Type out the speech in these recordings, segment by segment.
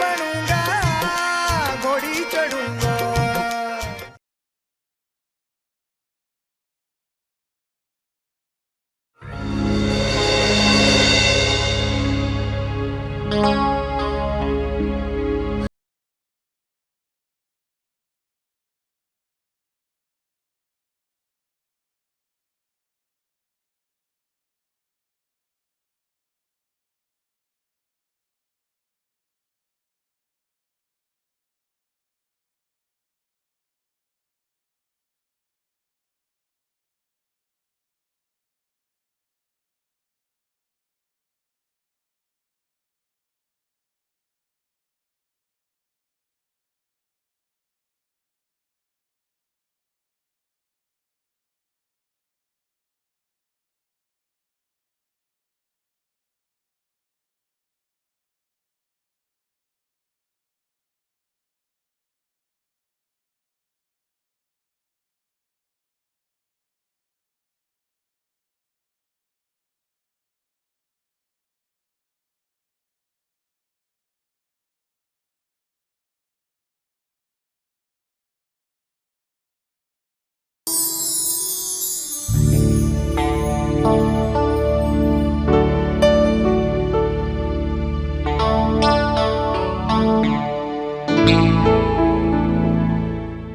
बनूंगा, घोड़ी चढ़ूंगा।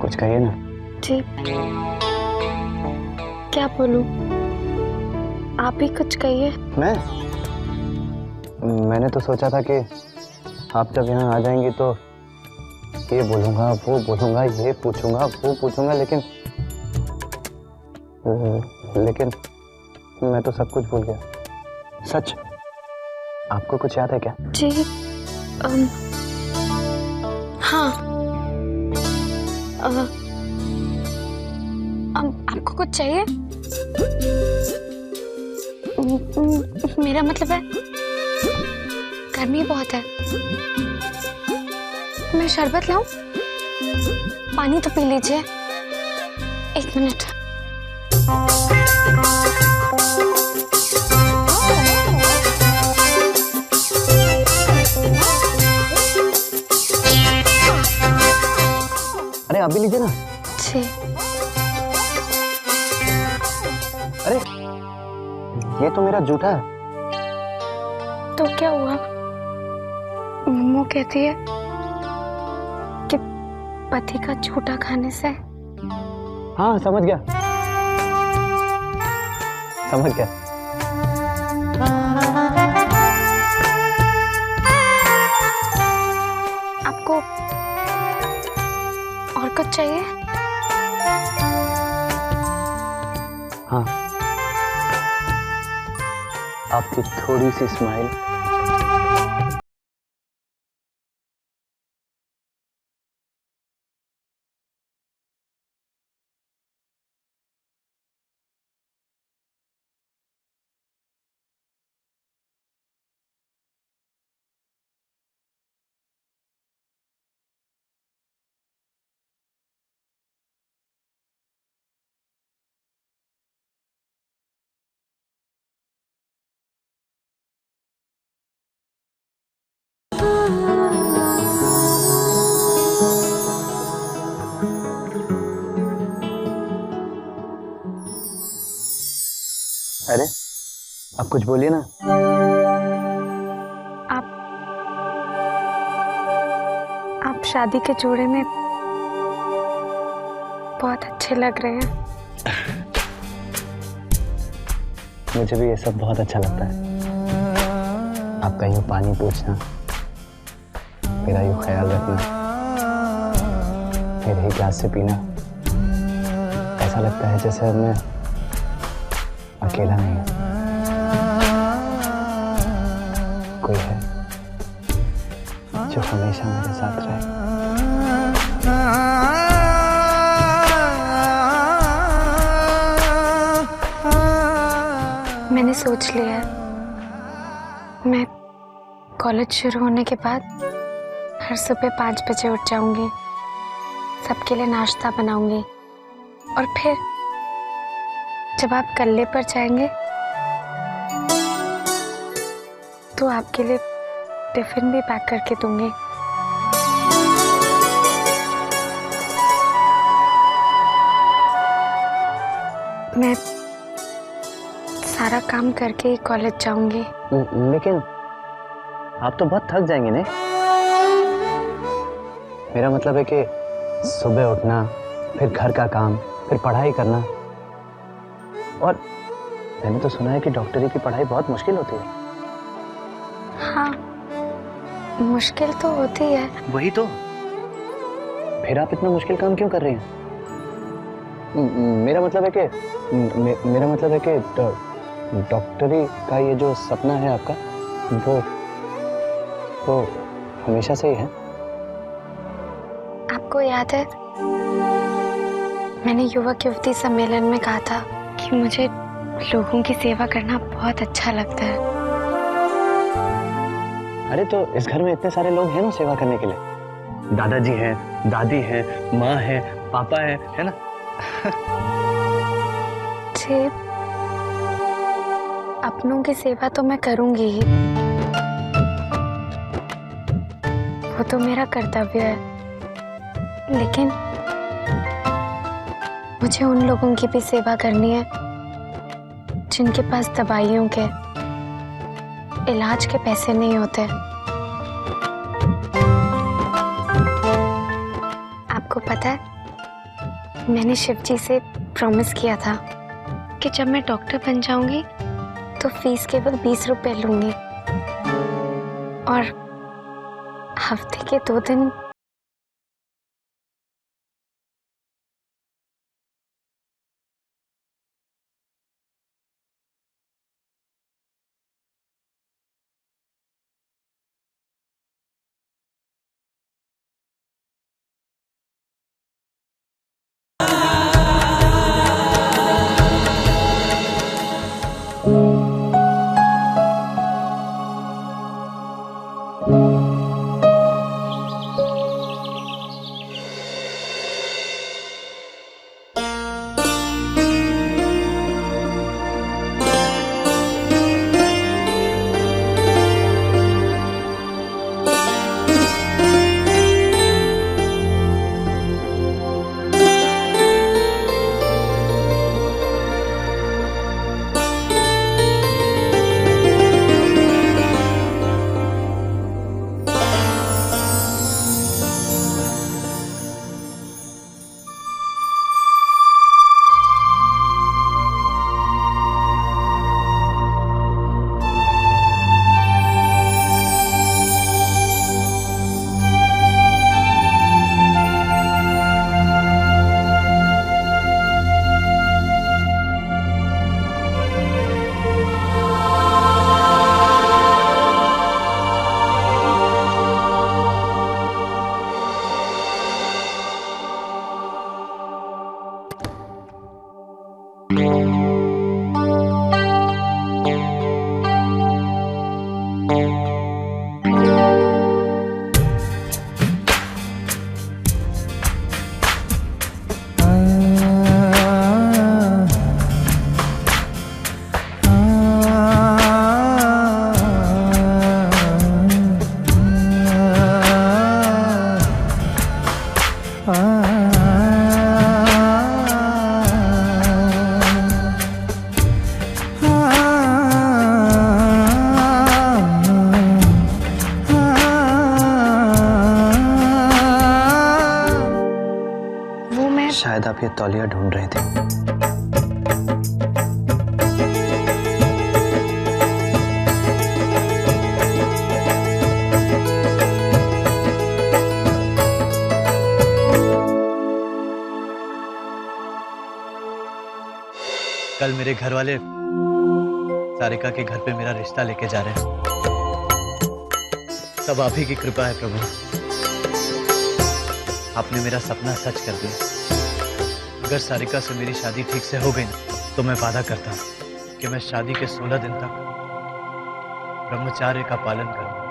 कुछ कहिए ना। जी, क्या बोलूं? आप ही कुछ कहिए। मैंने तो सोचा था कि आप जब यहाँ आ जाएंगी तो ये बोलूंगा, वो बोलूंगा, ये पूछूंगा, वो पूछूंगा, लेकिन मैं तो सब कुछ भूल गया। सच। आपको कुछ याद है क्या? जी, हाँ। आपको कुछ चाहिए? मेरा मतलब है गर्मी बहुत है। मैं शरबत लाऊं? पानी तो पी लीजिए। एक मिनट। अरे आप भी लीजिए ना। जी। अरे ये तो मेरा जूठा है। तो क्या हुआ? मम्मू कहती है कि पति का झूठा खाने से। हाँ समझ गया, समझ गया। आपको और कुछ चाहिए? हाँ, आपकी थोड़ी सी स्माइल। अरे आप कुछ बोलिए ना। आप शादी के जोड़े में बहुत अच्छे लग रहे हैं। मुझे भी ये सब बहुत अच्छा लगता है। आपका यूं पानी पूछना, मेरा यूं ख्याल रखना, मेरे ही ग्लास से पीना, ऐसा लगता है जैसे मैं अकेला नहीं हूं, कोई है जो हमेशा मेरे साथ रहे। मैंने सोच लिया है, मैं कॉलेज शुरू होने के बाद हर सुबह 5 बजे उठ जाऊंगी, सबके लिए नाश्ता बनाऊंगी, और फिर जब आप गल्ले पर जाएंगे तो आपके लिए टिफिन भी पैक करके दूंगी। मैं सारा काम करके ही कॉलेज जाऊंगी। लेकिन आप तो बहुत थक जाएंगे नहीं? मेरा मतलब है कि सुबह उठना, फिर घर का काम, फिर पढ़ाई करना। और मैंने तो सुना है कि डॉक्टरी की पढ़ाई बहुत मुश्किल होती है। हाँ, मुश्किल तो होती है। वही तो। फिर आप इतना मुश्किल काम क्यों कर रही हैं? मेरा मतलब है कि मेरा मतलब है कि डॉक्टरी का ये जो सपना है आपका, वो हमेशा से ही है। आपको याद है मैंने युवक युवती सम्मेलन में कहा था कि मुझे लोगों की सेवा करना बहुत अच्छा लगता है। अरे तो इस घर में इतने सारे लोग हैं ना सेवा करने के लिए। दादाजी हैं, दादी हैं, माँ है, पापा है ना? जी, अपनों की सेवा तो मैं करूंगी ही, वो तो मेरा कर्तव्य है। लेकिन मुझे उन लोगों की भी सेवा करनी है जिनके पास दवाइयों के, इलाज के पैसे नहीं होते। आपको पता है, मैंने शिवजी से प्रॉमिस किया था कि जब मैं डॉक्टर बन जाऊंगी तो फीस केवल 20 रुपए लूंगी और हफ्ते के 2 दिन शायद आप ये तौलिया ढूंढ रहे थे। कल मेरे घर वाले सारिका के घर पे मेरा रिश्ता लेके जा रहे हैं। सब आप ही की कृपा है प्रभु। आपने मेरा सपना सच कर दिया। अगर सारिका से मेरी शादी ठीक से हो गई ना, तो मैं वादा करता हूं कि मैं शादी के 16 दिन तक ब्रह्मचार्य का पालन करूंगा।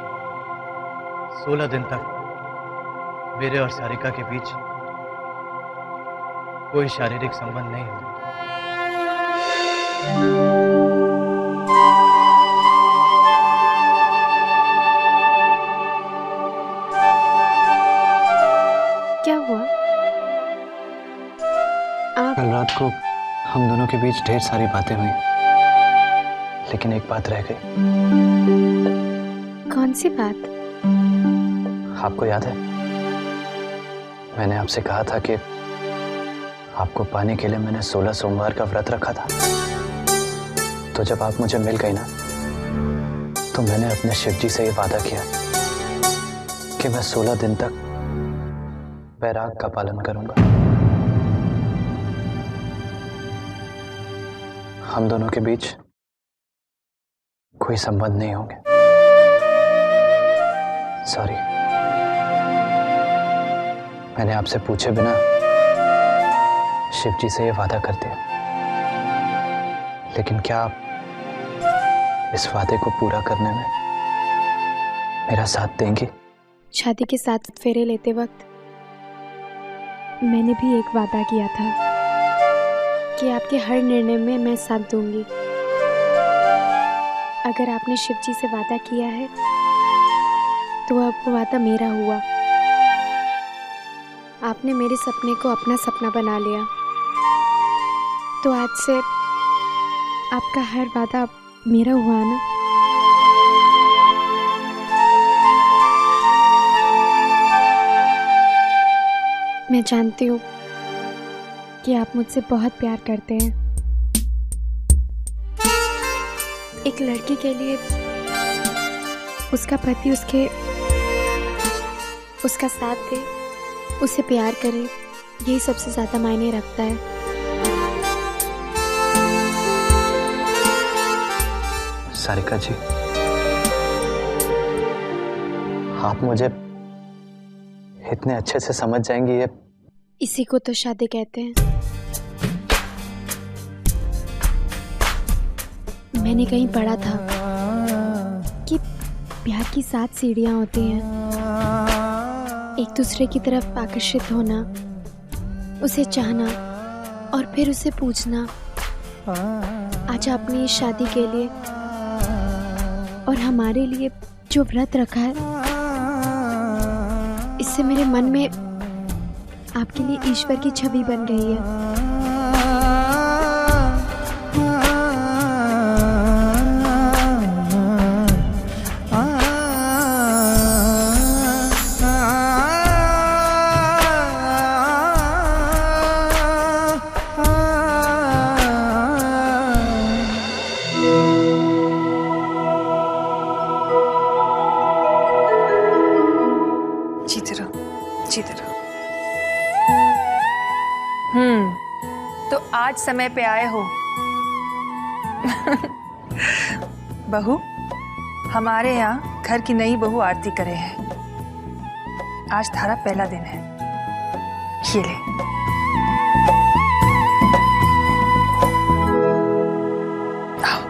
16 दिन तक मेरे और सारिका के बीच कोई शारीरिक संबंध नहीं होगा। क्या हुआ? कल रात को हम दोनों के बीच ढेर सारी बातें हुई, लेकिन एक बात रह गई। कौन सी बात? आपको याद है, मैंने आपसे कहा था कि आपको पाने के लिए मैंने 16 सोमवार का व्रत रखा था। तो जब आप मुझे मिल गई ना, तो मैंने अपने शिव जी से ये वादा किया कि मैं 16 दिन तक वैराग का पालन करूंगा। हम दोनों के बीच कोई संबंध नहीं होंगे। सॉरी, मैंने आपसे पूछे बिना शिव जी से ये वादा कर दिया। लेकिन क्या आप इस वादे को पूरा करने में मेरा साथ देंगी? शादी के 7 फेरे लेते वक्त मैंने भी एक वादा किया था कि आपके हर निर्णय में मैं साथ दूंगी। अगर आपने शिव जी से वादा किया है तो अब वो वादा मेरा हुआ। आपने मेरे सपने को अपना सपना बना लिया, तो आज से आपका हर वादा मेरा हुआ ना। मैं जानती हूँ कि आप मुझसे बहुत प्यार करते हैं। एक लड़की के लिए उसका पति उसका साथ दे, उसे प्यार करे, यही सबसे ज्यादा मायने रखता है। सारिका जी, आप मुझे इतने अच्छे से समझ जाएंगी, ये इसी को तो शादी कहते हैं। मैंने कहीं पढ़ा था कि प्यार की 7 सीढ़ियां होती हैं। एक दूसरे की तरफ आकर्षित होना, उसे चाहना और फिर उसे पूछना, आज आपने इस शादी के लिए और हमारे लिए जो व्रत रखा है, इससे मेरे मन में आपके लिए ईश्वर की छवि बन गई है। जीते रहो। तो आज समय पे आए हो। बहू, हमारे यहाँ घर की नई बहू आरती करे है। आज थारा पहला दिन है, ये ले। आओ।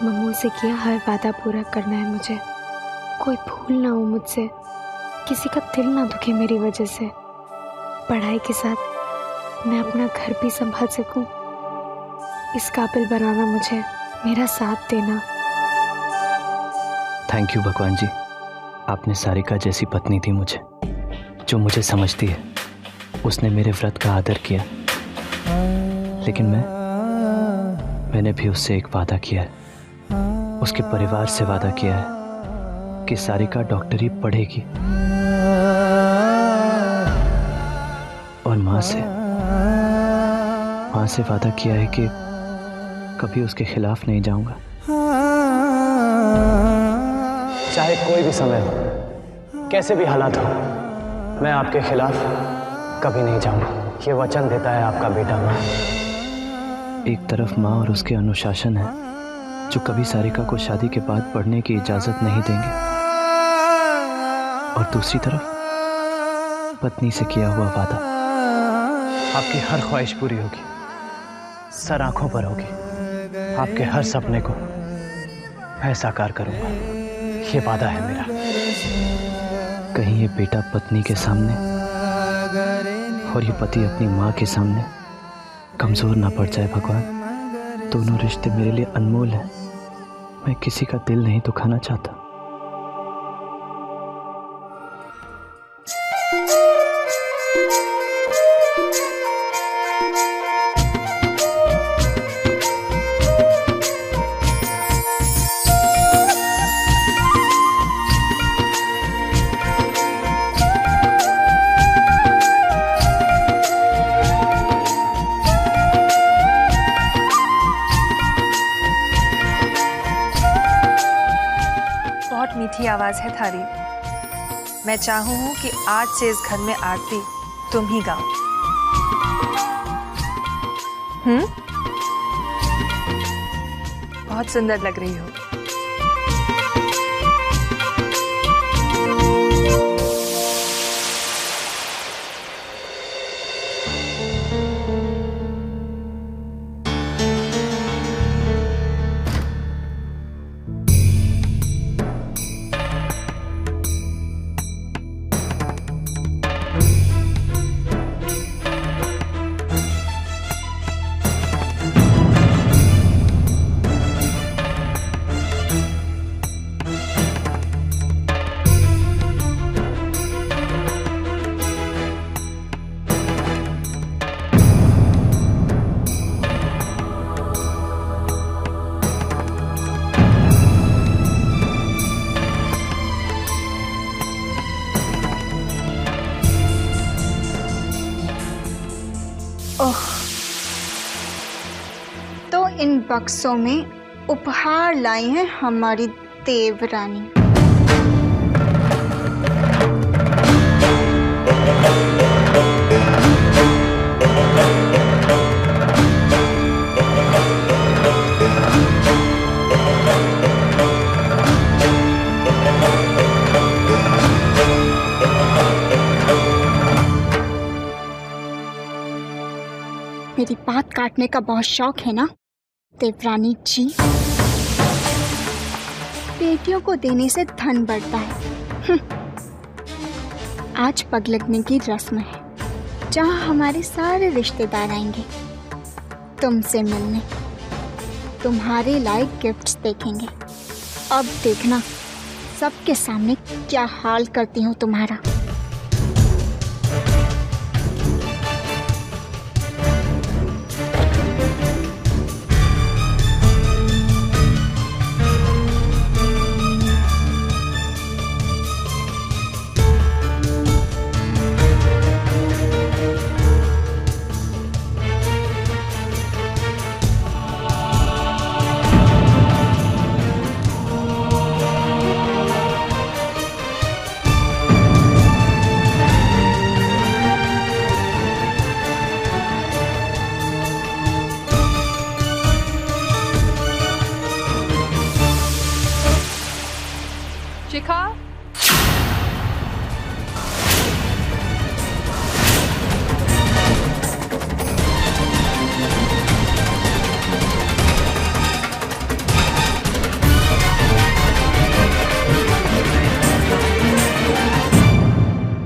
मम्मू से किया हर वादा पूरा करना है मुझे। कोई भूल ना हो मुझसे, किसी का दिल ना दुखे मेरी वजह से। पढ़ाई के साथ मैं अपना घर भी संभाल सकूं, इस काबिल बनाना मुझे, मेरा साथ देना। थैंक यू भगवान जी, आपने सारिका जैसी पत्नी दी मुझे, जो मुझे समझती है। उसने मेरे व्रत का आदर किया, लेकिन मैंने भी उससे एक वादा किया है, उसके परिवार से वादा किया है कि सारिका डॉक्टरी पढ़ेगी, और माँ से वादा किया है कि कभी उसके खिलाफ नहीं जाऊंगा। चाहे कोई भी समय हो, कैसे भी हालात हो, मैं आपके खिलाफ कभी नहीं जाऊंगा। ये वचन देता है आपका बेटा। माँ, एक तरफ माँ और उसके अनुशासन है जो कभी सारिका को शादी के बाद पढ़ने की इजाजत नहीं देंगे, और दूसरी तरफ पत्नी से किया हुआ वादा। आपकी हर ख्वाहिश पूरी होगी, सर आंखों पर होगी, आपके हर सपने को मैं साकार करूंगा, ये वादा है मेरा। कहीं ये बेटा पत्नी के सामने और ये पति अपनी माँ के सामने कमजोर ना पड़ जाए भगवान। दोनों रिश्ते मेरे लिए अनमोल हैं, मैं किसी का दिल नहीं दुखाना चाहता। बहुत मीठी आवाज है थारी। मैं चाहूँ कि आज से इस घर में आरती तुम ही गाओ। बहुत सुंदर लग रही हो। ओह, तो इन बक्सों में उपहार लाई हैं हमारी देवरानी। मेरी बात काटने का बहुत शौक है ना देवरानी जी? बेटियों को देने से धन बढ़ता है। आज पग लगने की रस्म है, जहाँ हमारे सारे रिश्तेदार आएंगे तुमसे मिलने, तुम्हारे लायक गिफ्ट्स देखेंगे। अब देखना सबके सामने क्या हाल करती हूँ तुम्हारा। शिखा,